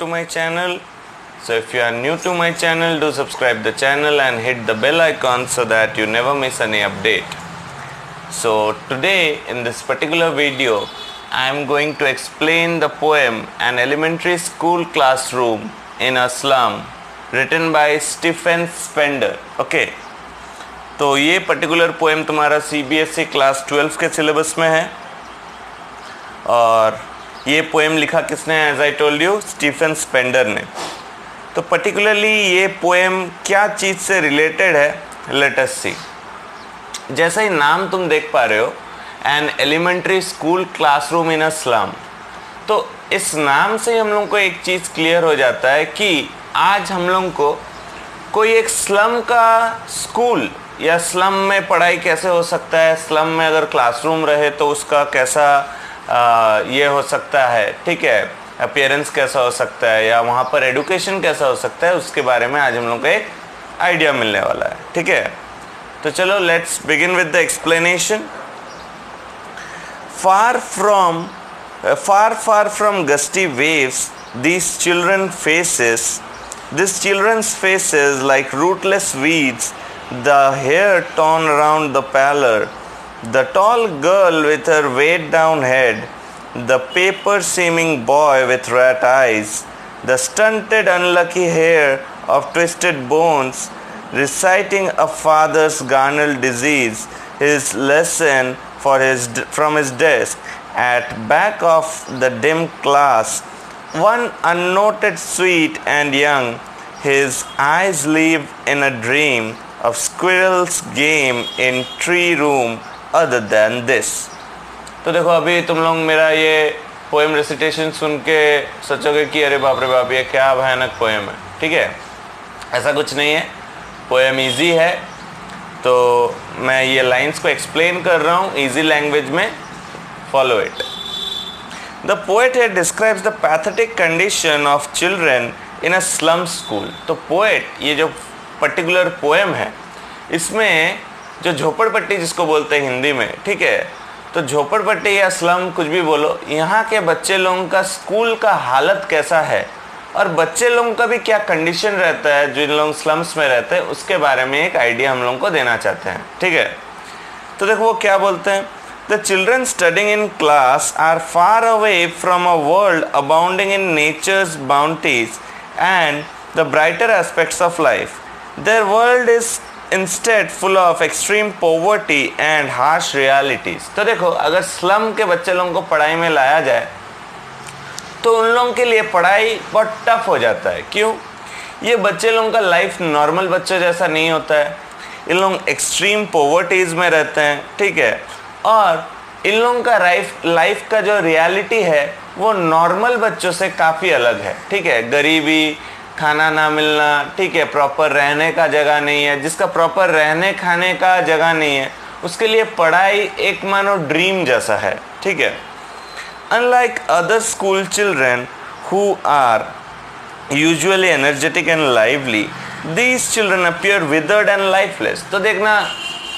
to my channel. So if you are new to my channel, do subscribe the channel and hit the bell icon so that you never miss any update. So today in this particular video, I am going to explain the poem An Elementary School Classroom in a Slum written by Stephen Spender. Okay. तो ये particular poem तुम्हारा CBSE class 12 के syllabus में है और ये poem लिखा किसने है? As I told you, Stephen Spender ने। तो पर्टिकुलरली ये पोएम क्या चीज़ से रिलेटेड है, लेट अस सी। जैसा ही नाम तुम देख पा रहे हो, an elementary school classroom in a slum, तो इस नाम से हम लोग को एक चीज़ क्लियर हो जाता है कि आज हम लोग को कोई एक स्लम का स्कूल या स्लम में पढ़ाई कैसे हो सकता है, स्लम में अगर क्लासरूम रहे तो उसका कैसा ये हो सकता है, ठीक है, अपीयरेंस कैसा हो सकता है, या वहाँ पर एडुकेशन कैसा हो सकता है, उसके बारे में आज हम लोग को एक आइडिया मिलने वाला है। ठीक है, तो चलो let's begin with the explanation. far from gusty waves, these children's faces like rootless weeds, the hair torn around the pallor, the tall girl with her weighed down head, the paper-seeming boy with rat eyes, the stunted unlucky hair of twisted bones, reciting a father's garnered disease, his lesson from his desk, at back of the dim class, one unnoted sweet and young, his eyes live in a dream of squirrel's game in tree room other than this। तो देखो, अभी तुम लोग मेरा ये poem recitation सुन के सोचोगे कि अरे बाप रे बाप, ये क्या भयानक पोएम है। ठीक है, ऐसा कुछ नहीं है, पोएम इजी है। तो मैं ये लाइंस को एक्सप्लेन कर रहा हूँ इजी लैंग्वेज में, follow it. The poet here describes the pathetic condition of children in a slum school। तो पोएट, ये जो पर्टिकुलर पोएम है, इसमें जो झोपड़पट्टी जिसको बोलते हैं हिंदी में, ठीक है, तो झोपड़पट्टी या स्लम कुछ भी बोलो, यहाँ के बच्चे लोगों का स्कूल का हालत कैसा है और बच्चे लोगों का भी क्या कंडीशन रहता है जो इन लोग स्लम्स में रहते हैं, उसके बारे में एक आइडिया हम लोगों को देना चाहते हैं। ठीक है, तो देखो वो क्या बोलते हैं। The children studying in class are far away from a world abounding in nature's bounties and the brighter aspects of life. Their world is instead full of extreme poverty and harsh realities. तो देखो, अगर slum के बच्चे लोगों को पढ़ाई में लाया जाए तो उन लोगों के लिए पढ़ाई बहुत टफ हो जाता है। क्यों? ये बच्चे लोगों का लाइफ नॉर्मल बच्चों जैसा नहीं होता है, इन लोग एक्सट्रीम पॉवर्टीज़ में रहते हैं। ठीक है, और इन लोगों का लाइफ का जो रियलिटी है वो नॉर्मल बच्चों से काफ़ी अलग है। ठीक है, गरीबी, खाना ना मिलना, ठीक है, प्रॉपर रहने का जगह नहीं है, जिसका प्रॉपर रहने खाने का जगह नहीं है उसके लिए पढ़ाई एक मानो ड्रीम जैसा है। ठीक है, unlike other school children who are usually energetic and lively, these children appear withered and lifeless. तो देखना,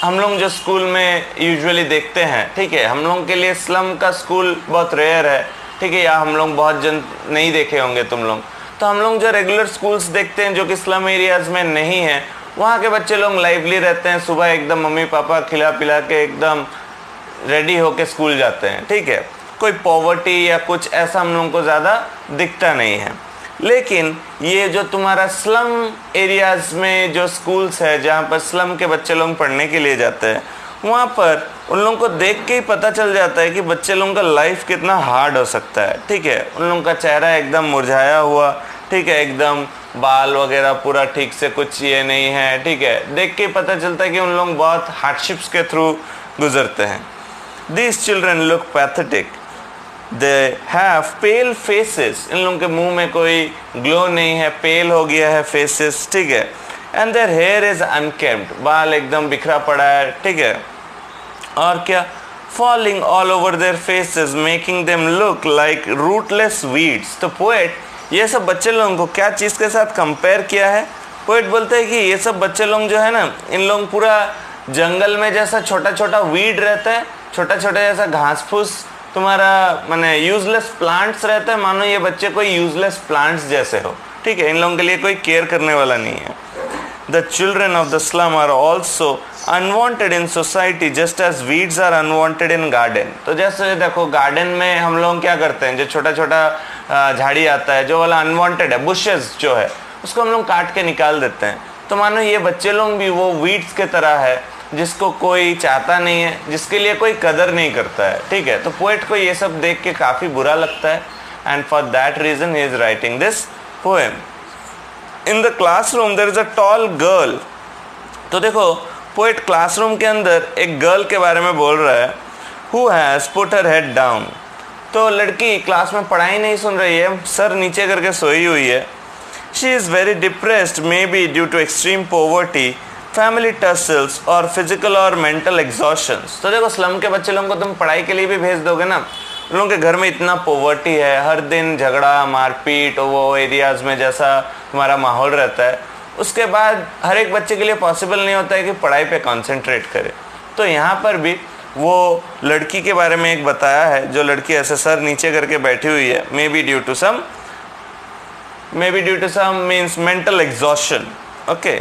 हम लोग जो स्कूल में यूजुअली देखते हैं, ठीक है, हम लोगों के लिए स्लम का स्कूल बहुत रेयर है, ठीक है, या हम लोग बहुत जन नहीं देखे होंगे तुम लोग। तो हम लोग जो रेगुलर स्कूल्स देखते हैं जो कि स्लम एरियाज़ में नहीं हैं, वहाँ के बच्चे लोग लाइवली रहते हैं, सुबह एकदम मम्मी पापा खिला पिला के एकदम रेडी होके स्कूल जाते हैं। ठीक है, कोई पॉवर्टी या कुछ ऐसा हम लोगों को ज़्यादा दिखता नहीं है। लेकिन ये जो तुम्हारा स्लम एरियाज़ में जो स्कूल्स है जहाँ पर स्लम के बच्चे लोग पढ़ने के लिए जाते हैं, वहाँ पर उन लोगों को देख के ही पता चल जाता है कि बच्चे लोगों का लाइफ कितना हार्ड हो सकता है। ठीक है, उन लोगों का चेहरा एकदम मुरझाया हुआ, ठीक है, एकदम बाल वगैरह पूरा ठीक से कुछ ये नहीं है। ठीक है, देख के पता चलता है कि उन लोग बहुत हार्डशिप्स के थ्रू गुजरते हैं। These children look pathetic, they have pale faces, इन लोगों के मुंह में कोई ग्लो नहीं है, पेल हो गया है फेसेस। ठीक है, एंड देयर हेयर इज अनकेम्ड, बाल एकदम बिखरा पड़ा है। ठीक है, और क्या, falling all over their faces making them look like rootless weeds. तो पोएट ये सब बच्चे लोगों को क्या चीज़ के साथ कंपेयर किया है? पोएट बोलते हैं कि ये सब बच्चे लोग जो है ना, इन लोग पूरा जंगल में जैसा छोटा छोटा वीड रहता है, छोटा छोटा जैसा घास फूस तुम्हारा माने यूजलेस प्लांट्स रहता है, मानो ये बच्चे कोई यूजलेस प्लांट्स जैसे हो, ठीक है, इन लोगों के लिए कोई केयर करने वाला नहीं है। The children of the slum are also unwanted in society just as weeds are unwanted in garden. तो जैसे देखो गार्डन में हम लोग क्या करते हैं, जो छोटा छोटा झाड़ी आता है, जो वाला अनवांटेड है, बुशेस जो है, उसको हम लोग काट के निकाल देते हैं। तो मानो ये बच्चे लोग भी वो वीड्स के तरह है, जिसको कोई चाहता नहीं है, जिसके लिए कोई कदर नहीं करता है, ठीक है। तो पोएट को ये सब देख के काफ़ी बुरा लगता है, and for that reason he is writing this poem. In the classroom there is a tall girl. तो देखो पोएट क्लासरूम के अंदर एक गर्ल के बारे में बोल रहा है, who has put her head down. तो लड़की क्लास में पढ़ाई नहीं सुन रही है, सर नीचे करके सोई हुई है। She is very depressed, may be due to extreme poverty, family tussles और फिजिकल और मेंटल एग्जॉशंस। तो देखो स्लम के बच्चे लोगों को तुम पढ़ाई के लिए भी भेज दोगे ना, उन लोगों के घर में इतना पॉवर्टी है, हर दिन झगड़ा मारपीट वो एरियाज़ में जैसा तुम्हारा माहौल रहता है, उसके बाद हर एक बच्चे के लिए पॉसिबल नहीं होता है कि पढ़ाई पे कंसंट्रेट करे। तो यहाँ पर भी वो लड़की के बारे में एक बताया है, जो लड़की ऐसे सर नीचे करके बैठी हुई है, may be due to some means mental exhaustion. Okay,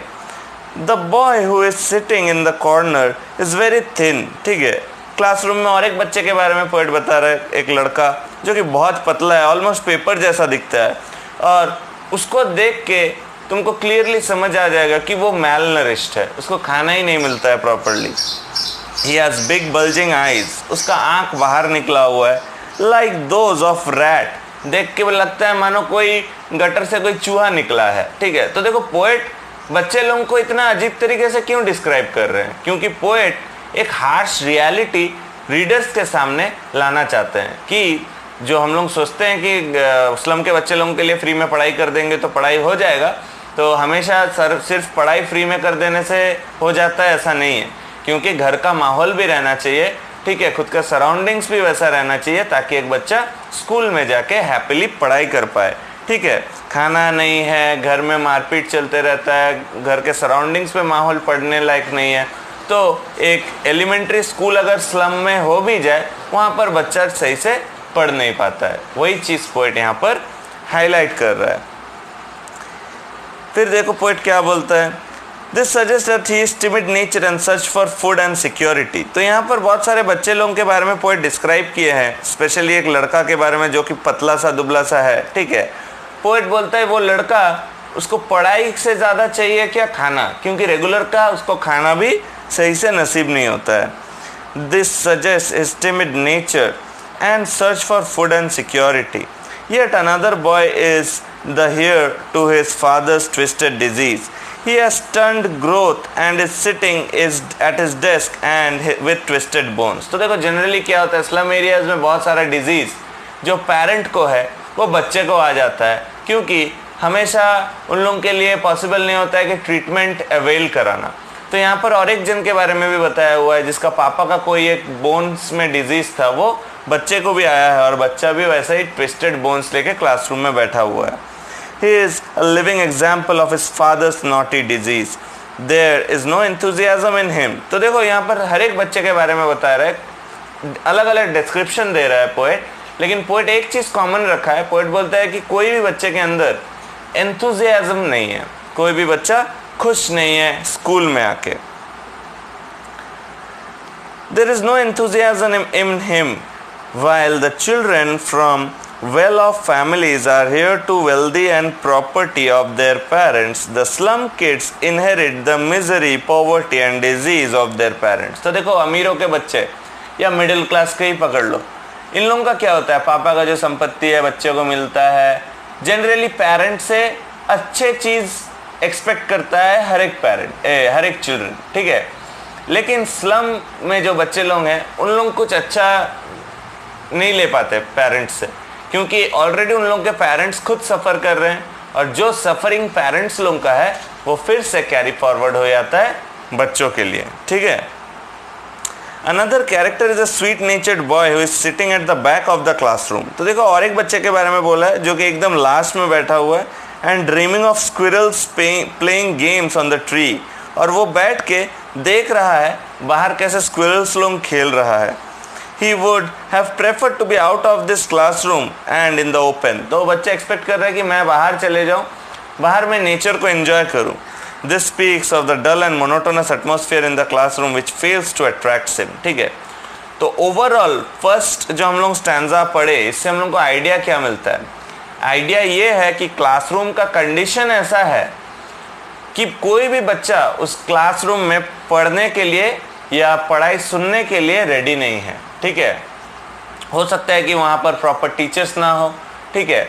the boy who is sitting in the corner is very thin. ठीक है, क्लासरूम में और एक बच्चे के बारे में पोएट बता रहा है, एक लड़का जो कि बहुत पतला है, ऑलमोस्ट पेपर जैसा दिखता है, और उसको देख के तुमको क्लियरली समझ आ जाएगा कि वो मैल नरिश्ड है, उसको खाना ही नहीं मिलता है properly. He has big bulging eyes, उसका आँख बाहर निकला हुआ है, लाइक दोज ऑफ रैट, देख के लगता है मानो कोई गटर से कोई चूहा निकला है। ठीक है, तो देखो पोएट बच्चे लोगों को इतना अजीब तरीके से क्यों डिस्क्राइब कर रहे हैं, क्योंकि पोएट एक हार्श रियलिटी रीडर्स के सामने लाना चाहते हैं कि जो हम लोग सोचते हैं कि स्लम के बच्चे लोगों के लिए फ्री में पढ़ाई कर देंगे तो पढ़ाई हो जाएगा, तो हमेशा सिर्फ पढ़ाई फ्री में कर देने से हो जाता है, ऐसा नहीं है। क्योंकि घर का माहौल भी रहना चाहिए, ठीक है, खुद का सराउंडिंग्स भी वैसा रहना चाहिए ताकि एक बच्चा स्कूल में जाके हैप्पीली पढ़ाई कर पाए। ठीक है, खाना नहीं है, घर में मारपीट चलते रहता है, घर के सराउंडिंग्स पे माहौल पढ़ने लायक नहीं है, तो एक एलिमेंट्री स्कूल अगर स्लम में हो भी जाए, वहाँ पर बच्चा सही से पढ़ नहीं पाता है। वही चीज़ पोएट यहाँ पर हाईलाइट कर रहा है। फिर देखो पोएट क्या बोलता है, this suggest that he is timid nature and search for food and security. तो यहाँ पर बहुत सारे बच्चे लोगों के बारे में पोएट डिस्क्राइब किए हैं, स्पेशली एक लड़का के बारे में जो कि पतला सा दुबला सा है। ठीक है, पोएट बोलता है वो लड़का, उसको पढ़ाई से ज़्यादा चाहिए क्या खाना, क्योंकि रेगुलर का उसको खाना भी सही से नसीब नहीं होता है। This suggest his timid nature and search for food and security. Yet another boy is the heir to his father's twisted disease. He has stunned growth and is sitting at his desk and with twisted bones। तो देखो generally क्या होता है, slum areas में बहुत सारा disease जो parent को है वो बच्चे को आ जाता है, क्योंकि हमेशा उन लोगों के लिए पॉसिबल नहीं होता है कि ट्रीटमेंट अवेल कराना। तो यहाँ पर और एक जन के बारे में भी बताया हुआ है जिसका पापा का कोई एक बोन्स में डिजीज़ था, वो बच्चे को भी आया है और बच्चा भी वैसा ही ट्विस्टेड बोन्स लेके क्लासरूम में बैठा हुआ है। He is a living example of his father's naughty disease. There is no enthusiasm in him। तो देखो यहाँ पर हर एक बच्चे के बारे में बता रहा है, अलग अलग डिस्क्रिप्शन दे रहा है पोएट, लेकिन पोएट एक चीज़ कॉमन रखा है। पोएट बोलता है कि कोई भी बच्चे के अंदर एंथुजियाज्म नहीं है, कोई भी बच्चा खुश नहीं है स्कूल में आके। There is no enthusiasm in him, while the children from well-off families are here to wealthy and property of their parents. The slum kids inherit the misery, poverty and disease of their parents। तो देखो अमीरों के बच्चे या middle class के ही पकड़ लो, इन लोगों का क्या होता है, पापा का जो संपत्ति है बच्चे को मिलता है। जनरली पेरेंट से अच्छे चीज़ एक्सपेक्ट करता है हर एक चिल्ड्रन। ठीक है, लेकिन स्लम में जो बच्चे लोग हैं उन लोग कुछ अच्छा नहीं ले पाते पेरेंट्स से, क्योंकि ऑलरेडी उन लोगों के पेरेंट्स खुद सफ़र कर रहे हैं, और जो सफ़रिंग पेरेंट्स लोगों का है वो फिर से कैरी फॉरवर्ड हो जाता है बच्चों के लिए। ठीक है, another character is a sweet नेचर्ड boy who is sitting at the back of the classroom. तो देखो और एक बच्चे के बारे में बोला है जो कि एकदम लास्ट में बैठा हुआ है, and dreaming of squirrels playing games on the tree, और वो बैठ के देख रहा है बाहर कैसे स्क्विरल्स लोग खेल रहा है। he would have preferred to be out of this classroom and in the open. तो बच्चा एक्सपेक्ट कर रहा है कि मैं बाहर चले जाऊं, बाहर मैं नेचर को एंजॉय करूं. This speaks of the dull and monotonous atmosphere in the classroom which fails to attract him. ठीक है, तो ओवरऑल फर्स्ट जो हम लोग स्टैंजा पढ़े, इससे हम लोग को आइडिया क्या मिलता है? आइडिया ये है कि क्लासरूम का कंडीशन ऐसा है कि कोई भी बच्चा उस क्लासरूम में पढ़ने के लिए या पढ़ाई सुनने के लिए रेडी नहीं है. ठीक है, हो सकता है कि वहाँ पर प्रॉपर टीचर्स ना हो. ठीक है,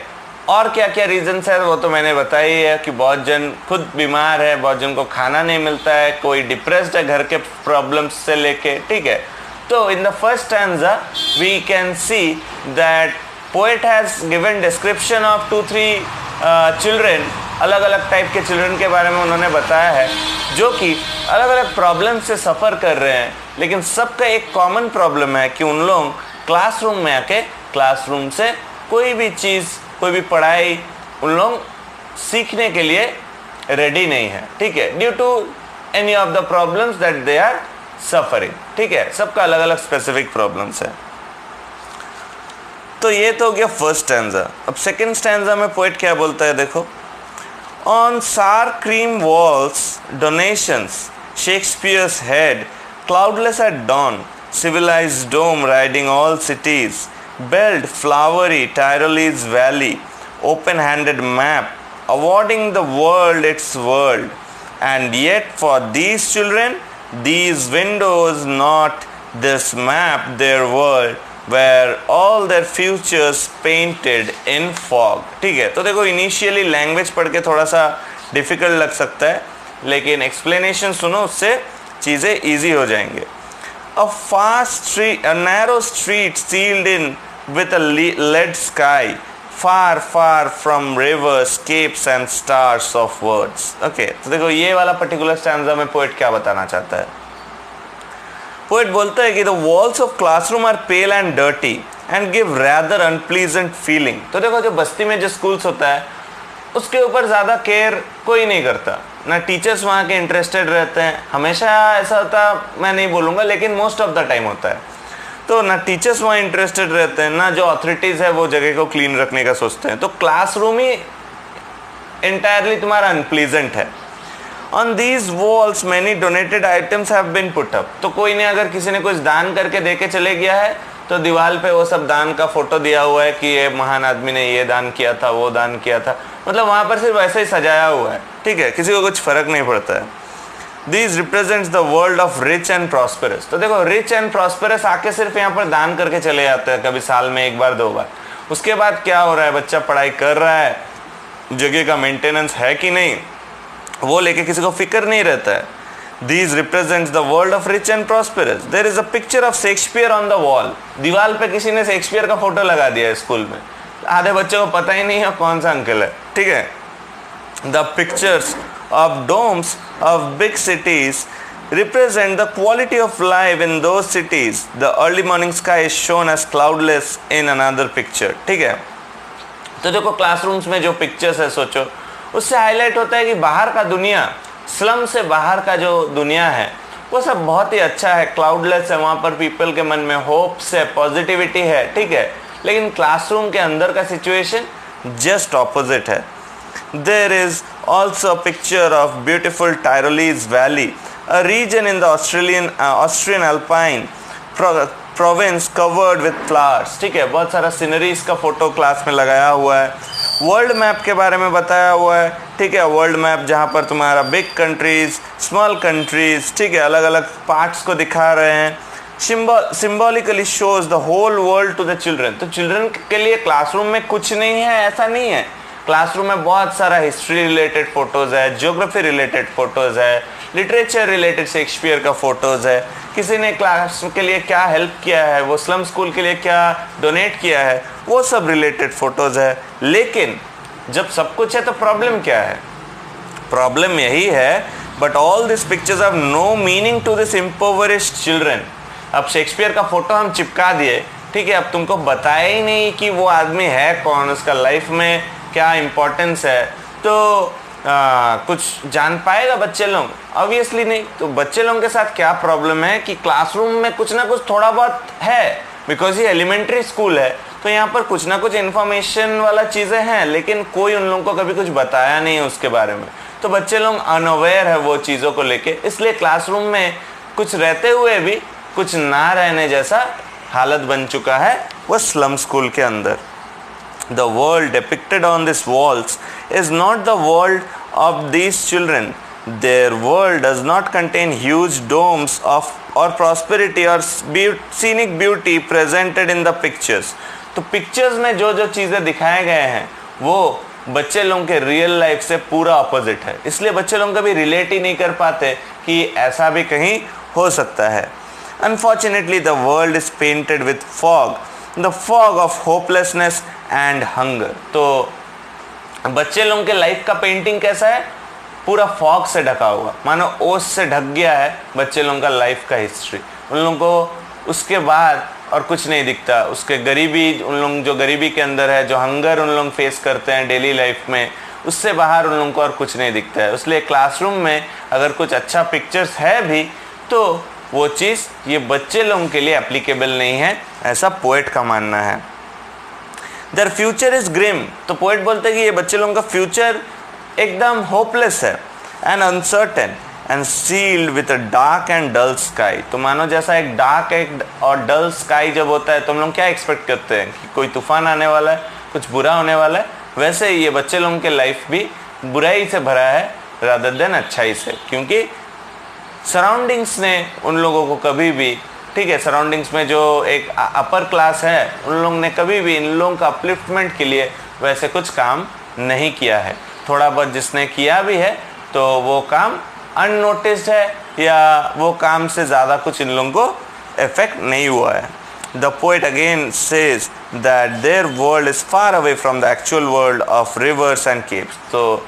और क्या क्या रीजंस है वो तो मैंने बताया ही है कि बहुत जन खुद बीमार है, बहुत जन को खाना नहीं मिलता है, कोई डिप्रेस्ड है घर के प्रॉब्लम्स से लेके. ठीक है, तो in the first stanza we can see that poet has given description of 2-3 children. अलग अलग टाइप के चिल्ड्रन के बारे में उन्होंने बताया है जो कि अलग अलग प्रॉब्लम से सफ़र कर रहे हैं, लेकिन सबका एक कॉमन प्रॉब्लम है कि उन लोग क्लासरूम में आके क्लासरूम से कोई भी चीज़, कोई भी पढ़ाई उन लोग सीखने के लिए रेडी नहीं है. ठीक है, due to any of the problems that they are suffering. ठीक है, सबका अलग अलग स्पेसिफिक प्रॉब्लम्स है. तो ये तो हो गया फर्स्ट स्टैंजा. अब सेकेंड स्टैंजा में पोएट क्या बोलता है, देखो. On sour cream walls, donations, Shakespeare's head, cloudless at dawn, civilized dome riding all cities, belled flowery Tyrolese valley, open-handed map, awarding the world its world. And yet for these children, these windows not this map their world, where all their futures painted in fog. ठीक है, तो देखो initially language पढ़ के थोड़ा सा difficult लग सकता है, लेकिन एक्सप्लेनेशन सुनो, उससे चीज़ें ईजी हो जाएंगे. A fast street, a narrow street sealed in with a lead sky, far far from rivers, capes and stars of words. Okay, तो देखो ये वाला पर्टिकुलर स्टैंजा में पोएट क्या बताना चाहता है. पोएट बोलता है कि the walls of classroom are pale and dirty and give rather unpleasant feeling. तो देखो जो बस्ती में जो स्कूल्स होता है उसके ऊपर ज़्यादा केयर कोई नहीं करता, ना टीचर्स वहाँ के इंटरेस्टेड रहते हैं. हमेशा ऐसा होता मैं नहीं बोलूँगा, लेकिन मोस्ट ऑफ द टाइम होता है. तो ना टीचर्स वहाँ इंटरेस्टेड रहते हैं, ना जो अथॉरिटीज़ है वो जगह को क्लीन रखने का सोचते हैं. तो क्लासरूम ही इंटायरली तुम्हारा अनप्लीजेंट है. On these walls many donated items have been put up. तो कोई ने अगर किसी ने कुछ दान करके दे के चले गया है तो दीवार पे वो सब दान का फोटो दिया हुआ है कि ये महान आदमी ने ये दान किया था, वो दान किया था. मतलब वहाँ पर सिर्फ वैसे ही सजाया हुआ है. ठीक है, किसी को कुछ फ़र्क नहीं पड़ता है. These represents the world of rich and prosperous. तो देखो रिच एंड प्रॉस्पेरस आके सिर्फ यहाँ पर दान करके चले जाते हैं, कभी साल में 1 बार 2 बार. उसके बाद क्या हो रहा है, बच्चा पढ़ाई कर रहा है, जगह का मेंटेनेंस है कि नहीं वो लेके किसी को फिक्र नहीं रहता है. These represents the world of rich and prosperous. There is a picture of Shakespeare on the wall. दीवार पे किसी ने शेक्सपियर का फोटो लगा दिया है स्कूल में, आधे बच्चों को पता ही नहीं है कौन सा अंकल है. ठीक है, The pictures of domes of big cities represent the quality of life in those cities. The early morning sky is shown as cloudless in another picture. ठीक है, तो देखो क्लासरूम्स में जो पिक्चर्स है सोचो, उससे हाईलाइट होता है कि बाहर का दुनिया, स्लम से बाहर का जो दुनिया है वो सब बहुत ही अच्छा है, क्लाउडलेस है. वहाँ पर पीपल के मन में होप्स है, पॉजिटिविटी है. ठीक है, लेकिन क्लासरूम के अंदर का सिचुएशन जस्ट ऑपोजिट है. There is also a picture of beautiful Tyrolese valley, a region in the Austrian alpine province covered with flowers. ठीक है, बहुत सारा सीनरीज का फोटो क्लास में लगाया हुआ है. वर्ल्ड मैप के बारे में बताया हुआ है. ठीक है, वर्ल्ड मैप जहाँ पर तुम्हारा बिग कंट्रीज, स्मॉल कंट्रीज, ठीक है, अलग अलग पार्ट्स को दिखा रहे हैं. Symbolically shows the whole world to the children. तो चिल्ड्रन के लिए क्लासरूम में कुछ नहीं है ऐसा नहीं है. क्लासरूम में बहुत सारा हिस्ट्री रिलेटेड फ़ोटोज़ है, ज्योग्राफी रिलेटेड फ़ोटोज़ है, लिटरेचर रिलेटेड शेक्सपियर का फ़ोटोज़ है. किसी ने क्लास के लिए क्या हेल्प किया है, वो स्लम स्कूल के लिए क्या डोनेट किया है, वो सब रिलेटेड फ़ोटोज़ है. लेकिन जब सब कुछ है तो प्रॉब्लम क्या है? प्रॉब्लम यही है, but all this pictures have no meaning to this impoverished children. अब शेक्सपियर का फ़ोटो हम चिपका दिए, ठीक है, अब तुमको बताया ही नहीं कि वो आदमी है कौन, उसका लाइफ में क्या इम्पोर्टेंस है, तो कुछ जान पाएगा बच्चे लोग? ऑब्वियसली नहीं. तो बच्चे लोगों के साथ क्या प्रॉब्लम है कि क्लासरूम में कुछ ना कुछ थोड़ा बहुत है, बिकॉज ये एलिमेंट्री स्कूल है तो यहाँ पर कुछ ना कुछ इन्फॉर्मेशन वाला चीज़ें हैं, लेकिन कोई उन लोगों को कभी कुछ बताया नहीं है उसके बारे में, तो बच्चे लोग अनअवेयर है वो चीज़ों को लेके, इसलिए क्लासरूम में कुछ रहते हुए भी कुछ ना रहने जैसा हालत बन चुका है वो स्लम स्कूल के अंदर। The world depicted on these walls is not the world of these children. Their world does not contain huge domes of or prosperity or scenic beauty presented in the pictures. तो pictures में जो जो चीज़ें दिखाए गए हैं वो बच्चे लोगों के रियल लाइफ से पूरा अपोजिट है, इसलिए बच्चे लोग कभी रिलेट ही नहीं कर पाते कि ऐसा भी कहीं हो सकता है। Unfortunately, the world is painted with fog, the fog of hopelessness and hunger. तो बच्चे लोगों के लाइफ का पेंटिंग कैसा है? पूरा फॉग से ढका हुआ, मानो ओस से ढक गया है बच्चे लोगों का लाइफ का हिस्ट्री। उन लोगों को उसके बाद और कुछ नहीं दिखता, उसके गरीबी, उन लोग जो गरीबी के अंदर है, जो हंगर उन लोग फेस करते हैं डेली लाइफ में, उससे बाहर उन लोगों को और कुछ नहीं दिखता है। इसलिए क्लासरूम में अगर कुछ अच्छा पिक्चर्स है भी तो वो चीज़ ये बच्चे लोगों के लिए एप्लीकेबल नहीं है, ऐसा पोएट का मानना है। देयर फ्यूचर इज ग्रिम, तो पोएट बोलते हैं कि ये बच्चे लोगों का फ्यूचर एकदम होपलेस है, and uncertain and sealed with a dark and dull sky. तो मानो जैसा एक डार्क और डल स्काई जब होता है तो हम लोग क्या एक्सपेक्ट करते हैं कि कोई तूफान आने वाला है, कुछ बुरा होने वाला है, वैसे ही ये बच्चे लोगों के लाइफ भी बुराई से भरा है रादर देन अच्छाई से, क्योंकि सराउंडिंग्स ने उन लोगों को कभी भी, ठीक है, सराउंडिंग्स में जो एक अपर क्लास है उन लोगों ने कभी भी इन लोगों का अपलिफ्टमेंट के लिए वैसे कुछ काम नहीं किया है। थोड़ा बहुत जिसने किया भी है तो वो काम अननोटिस्ड है या वो काम से ज़्यादा कुछ इन लोगों को इफेक्ट नहीं हुआ है। The poet again says that there world is far away from the actual world of reverse and caves. तो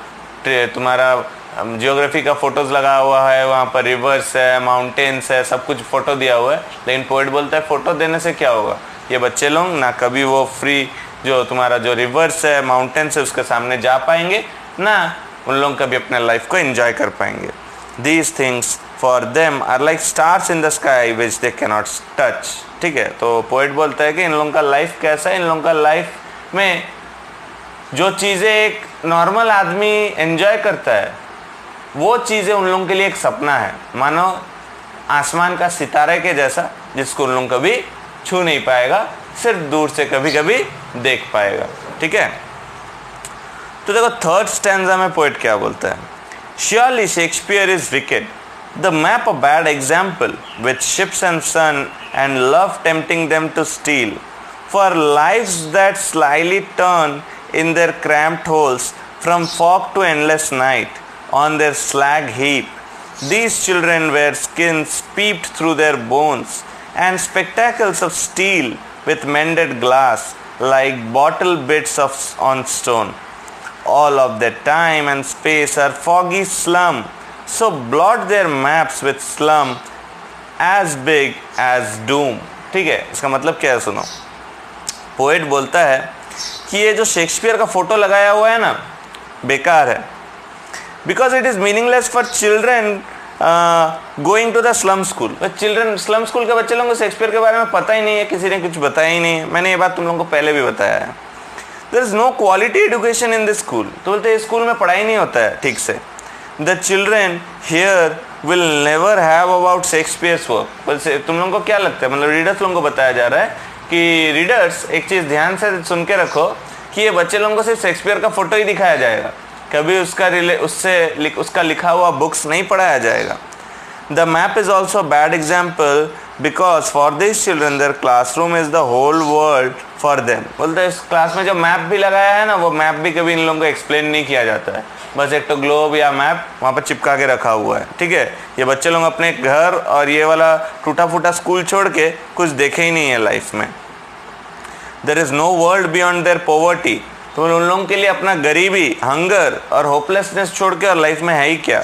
तुम्हारा जियोग्राफी का फोटोज़ लगा हुआ है, वहाँ पर रिवर्स है, माउंटेन्स है, सब कुछ फ़ोटो दिया हुआ है, लेकिन पोएट बोलता है फ़ोटो देने से क्या होगा, ये बच्चे लोग ना कभी वो फ्री जो तुम्हारा जो रिवर्स है, माउंटेन्स है, उसके सामने जा पाएंगे, ना उन लोग कभी अपने लाइफ को एंजॉय कर पाएंगे। These things for them are like stars in the sky which they cannot touch. ठीक है, तो पोएट बोलता है कि इन लोगों का लाइफ कैसा है, इन लोगों का लाइफ में जो चीज़ें एक नॉर्मल आदमी एंजॉय करता है वो चीज़ें उन लोगों के लिए एक सपना है, मानो आसमान का सितारे के जैसा, जिसको उन लोग कभी छू नहीं पाएगा, सिर्फ दूर से कभी कभी देख पाएगा। ठीक है, तो देखो थर्ड स्टैंजा में पोएट क्या बोलता है। Surely Shakespeare is wicked, the map a bad example, with ships and sun and love tempting them to steal, for lives that slyly turn in their cramped holes from fog to endless night on their slag heap. These children wear skins peeped through their bones and spectacles of steel with mended glass like bottle bits on stone. All of their time and space are foggy slum, so blot their maps with slum as big as doom. ठीक है, इसका मतलब क्या है सुनो। Poet बोलता है कि ये जो शेक्सपियर का फोटो लगाया हुआ है ना, बेकार है, because it is meaningless for children going to the slum school. Children slum school के बच्चे लोगों को शेक्सपियर के बारे में पता ही नहीं है, किसी ने कुछ बताया ही नहीं है। मैंने ये बात तुम लोगों को पहले भी बताया है। There is no quality education in this school. तो बोलते हैं स्कूल में पढ़ाई नहीं होता है ठीक से। The children here will never have about Shakespeare's work. वैसे तुम लोगों को क्या लगता है, मतलब रीडर्स लोगों को बताया जा रहा है कि रीडर्स एक चीज़ ध्यान से सुन के रखो कि ये बच्चे लोगों को सिर्फ शेक्सपियर का फोटो ही दिखाया जाएगा, कभी उसका लिखा हुआ बुक्स नहीं पढ़ाया जाएगा। The map is also bad example because for this children their classroom is the whole world for them. बोलते हैं इस क्लास में जो मैप भी लगाया है ना, वो मैप भी कभी इन लोगों को एक्सप्लेन नहीं किया जाता है, बस एक तो ग्लोब या मैप वहाँ पर चिपका के रखा हुआ है। ठीक है, ये बच्चे लोग अपने घर और ये वाला टूटा फूटा स्कूल छोड़ के कुछ देखे ही नहीं है लाइफ में। There is no world beyond their poverty. तो उन लोगों के लिए अपना गरीबी, हंगर और होपलेसनेस छोड़ के और लाइफ में है ही क्या।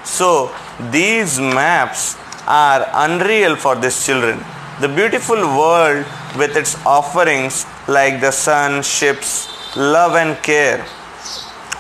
So these maps are unreal for this children. The beautiful world with its offerings like the sun, ships, love and care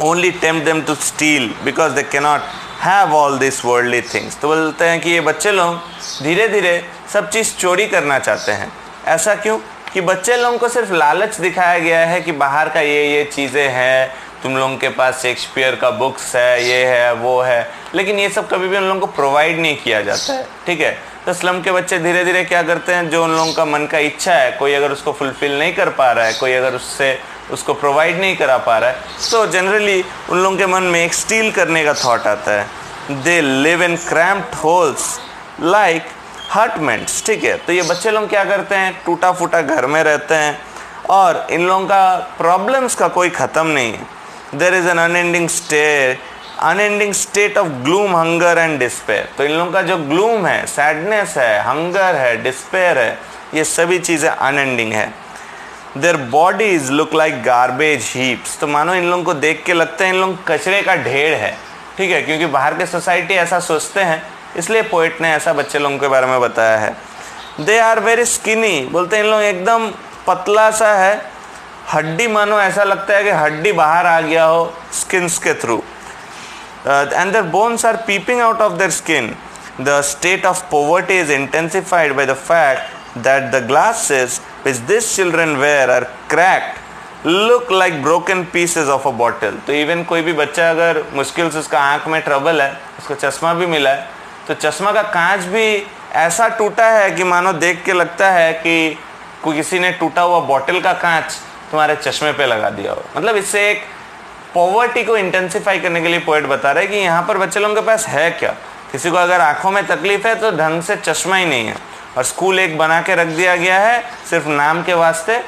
only tempt them to steal because they cannot have all this worldly things. तो बोलते हैं कि ये बच्चे लोग धीरे धीरे सब चीज़ चोरी करना चाहते हैं, ऐसा क्यों? कि बच्चे लोगों को सिर्फ लालच दिखाया गया है कि बाहर का ये चीज़ें हैं, तुम लोगों के पास शेक्सपियर का बुक्स है, ये है वो है, लेकिन ये सब कभी भी उन लोगों को प्रोवाइड नहीं किया जाता है। ठीक है, तो स्लम के बच्चे धीरे धीरे क्या करते हैं, जो उन लोगों का मन का इच्छा है, कोई अगर उसको फुलफिल नहीं कर पा रहा है, कोई अगर उसको प्रोवाइड नहीं करा पा रहा है, तो जनरली उन लोगों के मन में एक स्टील करने का थॉट आता है। They live in cramped holes like hutments. ठीक है, तो ये बच्चे लोग क्या करते हैं, टूटा फूटा घर में रहते हैं और इन लोगों का प्रॉब्लम्स का कोई ख़त्म नहीं है। There is an unending state of gloom, hunger and despair. तो इन लोगों का जो ग्लूम है, सैडनेस है, हंगर है, डिस्पेयर है, ये सभी चीज़ें अनएंडिंग है। Their bodies look like garbage heaps. तो मानो इन लोगों को देख के लगता है इन लोग कचरे का ढेर है। ठीक है, क्योंकि बाहर के सोसाइटी ऐसा सोचते हैं, इसलिए पोइट ने ऐसा बच्चे लोगों के बारे में बताया है। दे आर वेरी स्किनी, बोलते हैं इन लोग एकदम पतला सा है, हड्डी मानो ऐसा लगता है कि हड्डी बाहर आ गया हो स्किन्स के थ्रू। And their bones are peeping out of their skin. The state of poverty is intensified by the fact that the glasses which this children wear are cracked look like broken pieces of a bottle. तो even कोई भी बच्चा अगर मुश्किल से उसका आँख में ट्रबल है, उसको चश्मा भी मिला है, तो चश्मा का कांच भी ऐसा टूटा है कि मानो देख के लगता है कि कोई किसी ने टूटा हुआ बॉटल का कांच तुम्हारे चश्मे पे लगा दिया हो। मतलब इससे एक पॉवर्टी को इंटेंसिफाई करने के लिए पोएट बता रहे हैं कि यहाँ पर बच्चे लोगों के पास है क्या। किसी को अगर आंखों में तकलीफ है तो ढंग से चश्मा ही नहीं है, और स्कूल एक बना के रख दिया गया है सिर्फ नाम के वास्ते,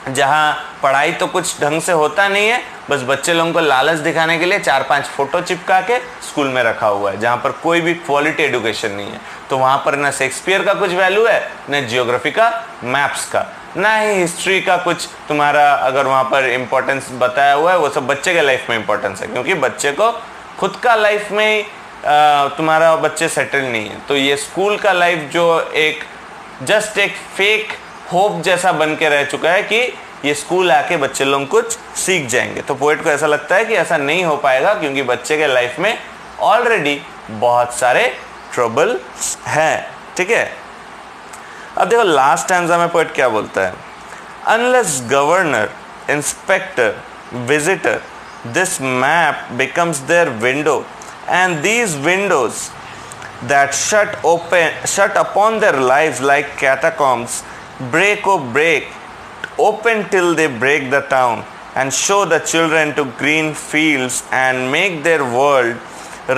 जहाँ पढ़ाई तो कुछ ढंग से होता नहीं है, बस बच्चे लोगों को लालच दिखाने के लिए 4-5 फोटो चिपका के स्कूल में रखा हुआ है, जहाँ पर कोई भी क्वालिटी एजुकेशन नहीं है। तो वहाँ पर ना शेक्सपियर का कुछ वैल्यू है, न जियोग्राफी का, मैप्स का, ना ही हिस्ट्री का कुछ तुम्हारा अगर वहाँ पर इम्पोर्टेंस बताया हुआ है, वो सब बच्चे के लाइफ में इम्पोर्टेंस है, क्योंकि बच्चे को खुद का लाइफ में तुम्हारा बच्चे सेटल नहीं है। तो ये स्कूल का लाइफ जो एक जस्ट एक फेक होप जैसा बन के रह चुका है कि ये स्कूल आके बच्चे लोग कुछ सीख जाएंगे। तो पोएट को ऐसा लगता है कि ऐसा नहीं हो पाएगा, क्योंकि बच्चे के लाइफ में ऑलरेडी बहुत सारे ट्रबल्स हैं। ठीक है, अब देखो लास्ट स्टैंजा में पोएट क्या बोलता है। Unless governor, inspector, visitor, this map becomes their window, and these windows that shut upon their lives like catacombs, break open till they break the town, and show the children to green fields, and make their world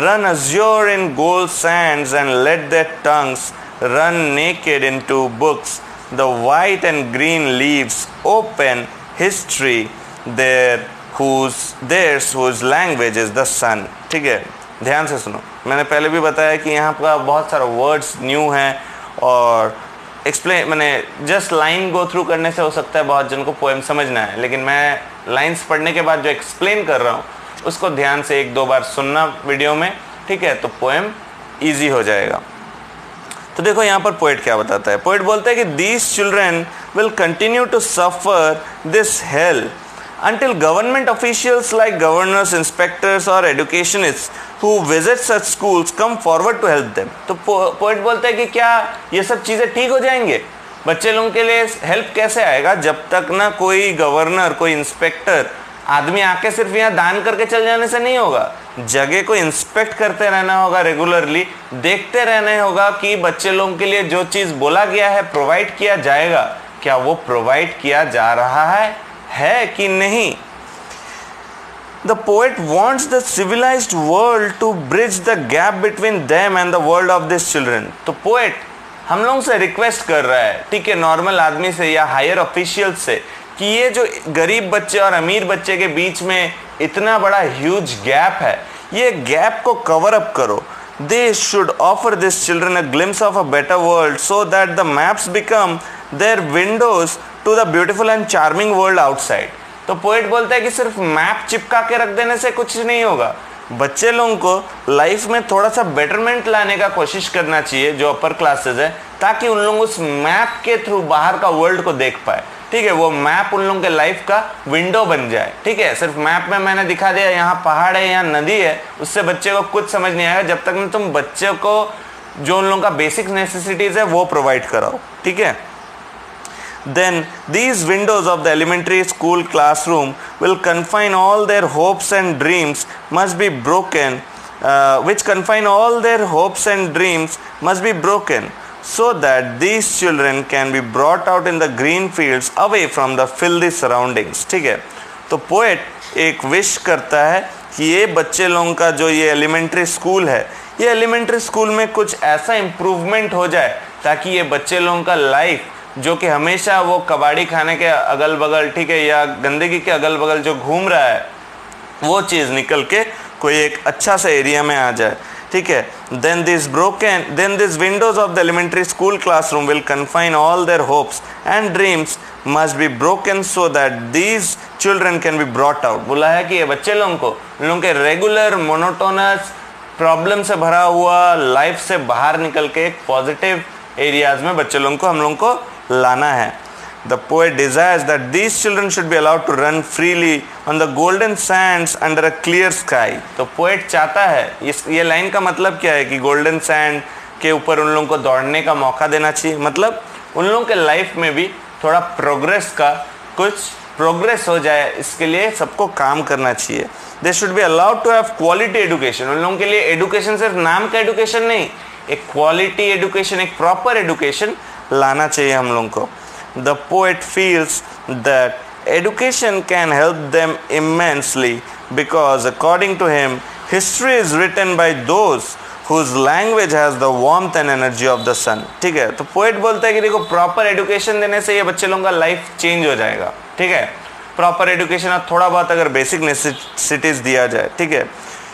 run azure in gold sands, and let their tongues run naked into books, the white and green leaves open history theirs whose language is the sun। ठीक है, ध्यान से सुनो, मैंने पहले भी बताया कि यहाँ पर बहुत सारे वर्ड्स न्यू हैं, और एक्सप्लेन मैंने जस्ट लाइन गो थ्रू करने से हो सकता है बहुत जन को पोएम समझना है, लेकिन मैं लाइंस पढ़ने के बाद जो एक्सप्लेन कर रहा हूँ उसको ध्यान से 1-2 बार सुनना वीडियो में। ठीक है, तो पोएम ईजी हो जाएगा। तो देखो यहाँ पर पोएट क्या बताता है। पोएट बोलता है कि these children will continue to suffer this hell until government officials like governors, inspectors or educationists who visit such schools come forward to help them। तो पोएट बोलता है कि क्या ये सब चीज़ें ठीक हो जाएंगे? बच्चे लोगों के लिए हेल्प कैसे आएगा जब तक ना कोई गवर्नर, कोई इंस्पेक्टर आदमी आके सिर्फ यहाँ दान करके चल जाने से नहीं होगा। जगह को इंस्पेक्ट करते रहना होगा, रेगुलरली देखते रहना होगा कि बच्चे लोगों के लिए जो चीज़ बोला गया है प्रोवाइड किया जाएगा, क्या वो प्रोवाइड किया जा रहा है कि नहीं। The poet wants the civilized world to bridge the gap between them and the world of these children। तो पोएट हम लोगों से रिक्वेस्ट कर रहा है, ठीक है, नॉर्मल आदमी से या हायर ऑफिशियल से, कि ये जो गरीब बच्चे और अमीर बच्चे के बीच में इतना बड़ा ह्यूज गैप है, ये गैप को कवर अप करो। They should offer these children a glimpse of a better world so that the maps become their windows to the beautiful and charming world outside। तो पोएट बोलता है कि सिर्फ map चिपका के रख देने से कुछ नहीं होगा, बच्चे लोगों को लाइफ में थोड़ा सा बेटरमेंट लाने का कोशिश करना चाहिए जो अपर क्लासेस है, ताकि उन लोग उस मैप के थ्रू बाहर का वर्ल्ड को देख पाए। ठीक है, वो मैप उन लोगों के लाइफ का विंडो बन जाए। ठीक है, सिर्फ मैप में मैंने दिखा दिया यहाँ पहाड़ है, यहाँ नदी है, उससे बच्चे को कुछ समझ नहीं आएगा जब तक न तुम बच्चे को जो उन लोगों का बेसिक नेसेसिटीज़ है वो प्रोवाइड कराओ। ठीक है, then these windows of the elementary school classroom will confine all their hopes and dreams must be broken, which confine all their hopes and dreams must be broken, so that these children can be brought out in the green fields away from the filthy surroundings. ठीक है, तो poet एक wish करता है कि ये बच्चे लोगों का जो ये एलिमेंट्री स्कूल है, ये एलिमेंट्री स्कूल में कुछ ऐसा इम्प्रूवमेंट हो जाए ताकि ये बच्चे लोगों का लाइफ जो कि हमेशा वो कबाड़ी खाने के अगल बगल, ठीक है, या गंदगी के अगल बगल जो घूम रहा है, वो चीज़ निकल के कोई एक अच्छा सा एरिया में आ जाए. ठीक है, then these windows of the elementary school classroom will confine all their hopes and dreams must be broken so that these children can be brought out. बोला है कि ये बच्चे लोगों को, उन लोगों के रेगुलर मोनोटोनस प्रॉब्लम से भरा हुआ लाइफ से बाहर निकल के एक पॉजिटिव एरियाज में बच्चे लोगों को, हम लोगों को लाना है. The poet desires that these children should be allowed to run freely on the golden sands under a clear sky. तो पोएट चाहता है, ये लाइन का मतलब क्या है कि गोल्डन सैंड के ऊपर उन लोगों को दौड़ने का मौका देना चाहिए, मतलब उन लोगों के लाइफ में भी थोड़ा प्रोग्रेस का कुछ प्रोग्रेस हो जाए, इसके लिए सबको काम करना चाहिए. They should be allowed to have quality education. उन लोगों के लिए एडुकेशन सिर्फ नाम का एडुकेशन नहीं, एक क्वालिटी एडुकेशन, एक प्रॉपर एडुकेशन लाना चाहिए हम लोगों को. The poet feels that education can help them immensely because according to him, history is written by those whose language has the warmth and energy of the sun. ठीक है, तो poet बोलता है कि देखो प्रॉपर एडुकेशन देने से ये बच्चे लोगों का लाइफ चेंज हो जाएगा. ठीक है, प्रॉपर एडुकेशन और थोड़ा बहुत अगर बेसिक नेसेसिटीज दिया जाए. ठीक है,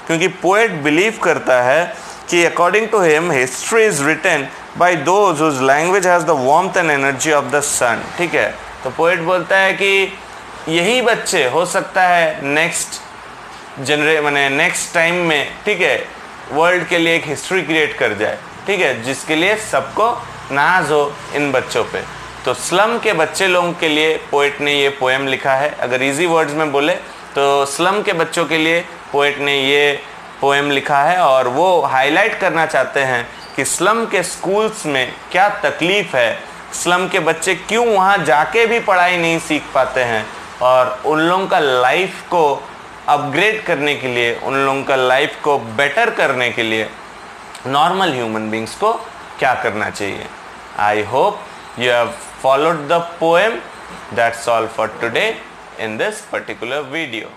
क्योंकि पोएट बिलीव करता है कि according to him history is written by those whose language has the warmth and energy of the sun. ठीक है, तो पोएट बोलता है कि यही बच्चे हो सकता है नेक्स्ट नेक्स्ट टाइम में, ठीक है, वर्ल्ड के लिए एक हिस्ट्री क्रिएट कर जाए. ठीक है, जिसके लिए सबको नाज हो इन बच्चों पे. तो स्लम के बच्चे लोगों के लिए पोएट ने ये पोएम लिखा है. अगर इजी वर्ड्स में बोले तो स्लम के बच्चों के लिए पोएट ने ये पोएम लिखा है और वो हाईलाइट करना चाहते हैं कि स्लम के स्कूल्स में क्या तकलीफ़ है, स्लम के बच्चे क्यों वहाँ जाके भी पढ़ाई नहीं सीख पाते हैं, और उन लोगों का लाइफ को अपग्रेड करने के लिए, उन लोगों का लाइफ को बेटर करने के लिए नॉर्मल ह्यूमन बींग्स को क्या करना चाहिए. I hope you have followed the poem. That's all for today in this particular video.